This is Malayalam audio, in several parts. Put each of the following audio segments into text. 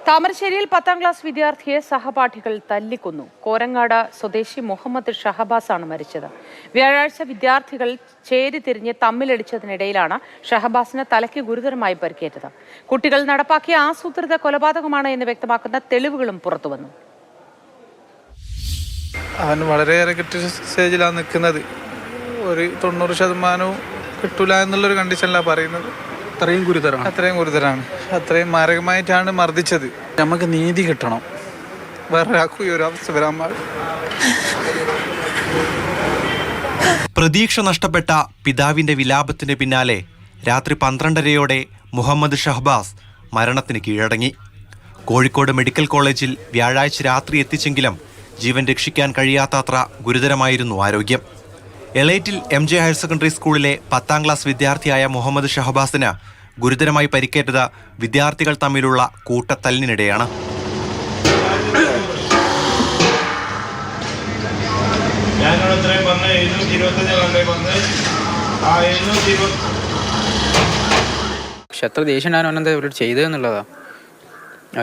താമരശ്ശേരിയിൽ 10ാം ക്ലാസ് വിദ്യാർത്ഥിയെ സഹപാഠികൾ തല്ലിക്കൊന്നു. കോരങ്ങാട് സ്വദേശി മുഹമ്മദ് ഷഹബാസാണ് മരിച്ചത്. വ്യാഴാഴ്ച വിദ്യാർത്ഥികൾ ചേരിതിരിഞ്ഞ് തമ്മിലടിച്ചതിനിടയിലാണ് ഷഹബാസിന് തലയ്ക്ക് ഗുരുതരമായി പരിക്കേറ്റത്. കുട്ടികൾ നടപ്പാക്കിയ ആസൂത്രിത കൊലപാതകമാണ് എന്ന് വ്യക്തമാക്കുന്ന തെളിവുകളും പുറത്തുവന്നു. അവൻ വളരെയേറെ ക്രിട്ടിക്കൽ സ്റ്റേജിലാണ് നിൽക്കുന്നത്. ഒരു 90% കിട്ടൂല എന്നുള്ളൊരു കണ്ടീഷനിലാണ് പറയുന്നത്. അത്രയും ഗുരുതരമാണ്. അത്രയും മാരകമായിട്ടാണ് മർദ്ദിച്ചത്. നമുക്ക് നീതി കിട്ടണം. വേറൊരാൾക്കും ഈ ഒരു അവസ്ഥ വരാൻ പാടില്ല. പ്രതീക്ഷ നഷ്ടപ്പെട്ട പിതാവിന്റെ വിലാപത്തിന് പിന്നാലെ രാത്രി 12:30 മുഹമ്മദ് ഷഹബാസ് മരണത്തിന് കീഴടങ്ങി. കോഴിക്കോട് മെഡിക്കൽ കോളേജിൽ വ്യാഴാഴ്ച രാത്രി എത്തിച്ചെങ്കിലും ജീവൻ രക്ഷിക്കാൻ കഴിയാത്തത്ര ഗുരുതരമായിരുന്നു ആരോഗ്യം. എളേറ്റിൽ MJ ഹയർ സെക്കൻഡറി സ്കൂളിലെ 10ാം ക്ലാസ് വിദ്യാർത്ഥിയായ മുഹമ്മദ് ഷഹബാസിന് ഗുരുതരമായി പരിക്കേറ്റത് വിദ്യാർത്ഥികൾ തമ്മിലുള്ള കൂട്ടത്തല്ലിനിടെയാണ്. പക്ഷെ എത്ര ദേഷ്യം ഉണ്ടാകാൻ അവരോട് ചെയ്തതെന്നുള്ളതാ.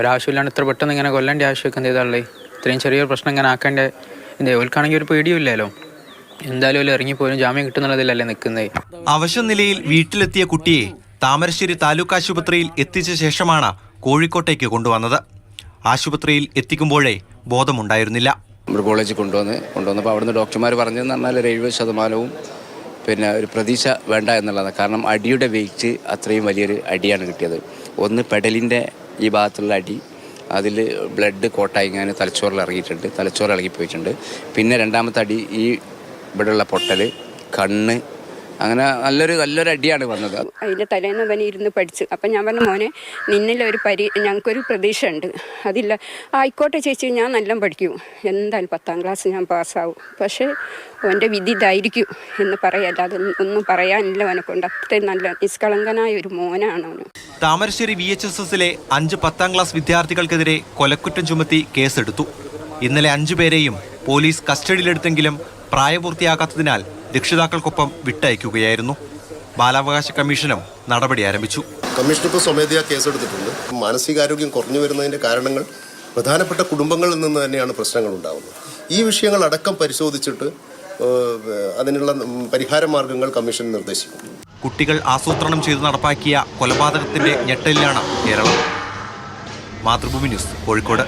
ഒരാവശ്യമില്ലാണ്ട് ഇത്ര പെട്ടെന്ന് ഇങ്ങനെ കൊല്ലേണ്ട ആവശ്യമൊക്കെ എന്ത് ചെയ്താളേ? ഇത്രയും ചെറിയൊരു പ്രശ്നം ഇങ്ങനെ ആക്കേണ്ട ഓൽക്കാണെങ്കിൽ ഒരു പേടിയുമില്ലല്ലോ. എന്തായാലും ഇറങ്ങിപ്പോലും ജാമ്യം കിട്ടുന്നുള്ളതിലല്ലേ നിൽക്കുന്നത്. അവശ നിലയിൽ വീട്ടിലെത്തിയ കുട്ടിയെ താമരശ്ശേരി താലൂക്ക് ആശുപത്രിയിൽ എത്തിച്ച ശേഷമാണ് കോഴിക്കോട്ടേക്ക് കൊണ്ടുവന്നത്. ആശുപത്രിയിൽ എത്തിക്കുമ്പോഴേ ബോധമുണ്ടായിരുന്നില്ല. നമ്മുടെ കോളേജിൽ കൊണ്ടുവന്നപ്പോൾ അവിടുന്ന് ഡോക്ടർമാർ പറഞ്ഞതെന്ന് പറഞ്ഞാൽ 70% പിന്നെ ഒരു പ്രതീക്ഷ വേണ്ട എന്നുള്ളതാണ്. കാരണം അടിയുടെ വെയിറ്റ് അത്രയും വലിയൊരു അടിയാണ് കിട്ടിയത്. ഒന്ന് പെടലിൻ്റെ ഈ ഭാഗത്തുള്ള അടി, അതിൽ ബ്ലഡ് കോട്ടായി ഞാൻ തലച്ചോറിൽ ഇറങ്ങിയിട്ടുണ്ട്, തലച്ചോറ് ഇളകിപ്പോയിട്ടുണ്ട്. പിന്നെ രണ്ടാമത്തെ അടി ഈ ഇവിടെയുള്ള പൊട്ടൽ, കണ്ണ്, അങ്ങനെ നല്ലൊരു അടിയാണ് വന്നത്. അതിൻ്റെ തലേന്ന് അവൻ ഇരുന്ന് പഠിച്ചു. അപ്പം ഞാൻ പറഞ്ഞു, മോനെ നിന്നിലൊരു ഞങ്ങൾക്കൊരു പ്രതീക്ഷ ഉണ്ട്. അതില്ല, ആയിക്കോട്ടെ ചേച്ചി, ഞാൻ നല്ല പഠിക്കും, എന്തായാലും 10ാം ക്ലാസ് ഞാൻ പാസ്സാവും. പക്ഷേ അവൻ്റെ വിധി ഇതായിരിക്കും എന്ന് പറയല്ല, അതൊന്നും പറയാനില്ല. അവനെ കൊണ്ട് അത്രയും നല്ല നിഷ്കളങ്കനായ ഒരു മോനാണ് അവന്. താമരശ്ശേരി VHSSലെ 5 10ാം ക്ലാസ് വിദ്യാർത്ഥികൾക്കെതിരെ കൊലക്കുറ്റം ചുമത്തി കേസെടുത്തു. ഇന്നലെ 5 പേരെയും പോലീസ് കസ്റ്റഡിയിലെടുത്തെങ്കിലും പ്രായപൂർത്തിയാകാത്തതിനാൽ രക്ഷിതാക്കൾക്കൊപ്പം വിട്ടയക്കുകയായിരുന്നു. ബാലാവകാശ കമ്മീഷനും നടപടി ആരംഭിച്ചു. കമ്മീഷൻ ഇപ്പോൾ സ്വമേധയാ കേസെടുത്തിട്ടുണ്ട്. മാനസികാരോഗ്യം കുറഞ്ഞു വരുന്നതിൻ്റെ കാരണങ്ങൾ പ്രധാനപ്പെട്ട കുടുംബങ്ങളിൽ നിന്ന് തന്നെയാണ് പ്രശ്നങ്ങൾ ഉണ്ടാകുന്നത്. ഈ വിഷയങ്ങൾ അടക്കം പരിശോധിച്ചിട്ട് അതിനുള്ള പരിഹാര മാർഗങ്ങൾ കമ്മീഷൻ നിർദ്ദേശിക്കും. കുട്ടികൾ ആസൂത്രണം ചെയ്ത് നടപ്പാക്കിയ കൊലപാതകത്തിന്റെ ഞെട്ടലിലാണ് കേരളം. മാതൃഭൂമി ന്യൂസ്, കോഴിക്കോട്.